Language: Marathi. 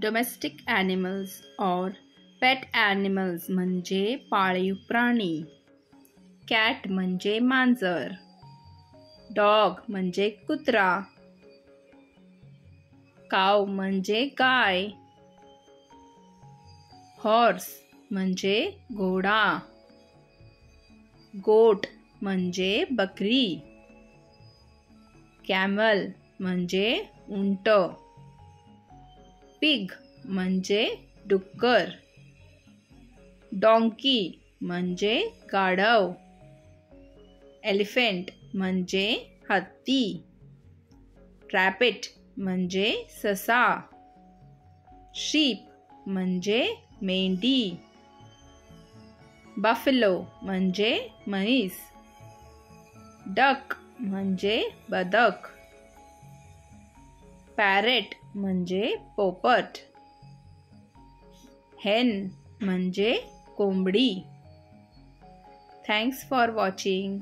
डोमेस्टिक ॲनिमल्स और पेट ॲनिमल्स म्हणजे पाळीव प्राणी. कॅट म्हणजे मांजर. डॉग म्हणजे कुत्रा. काव म्हणजे गाय. हॉर्स म्हणजे घोडा. गोट म्हणजे बकरी. कॅमल म्हणजे उंट. पिग म्हणजे डुक्कर. डॉंकी म्हणजे गाढव. एलिफंट म्हणजे हत्ती. रॅबिट म्हणजे ससा. शीप म्हणजे मेंढी. बफेलो म्हणजे म्हैस. डक म्हणजे बदक. पॅरेट म्हणजे पोपट. हेन म्हणजे कोंबडी. Thanks for watching.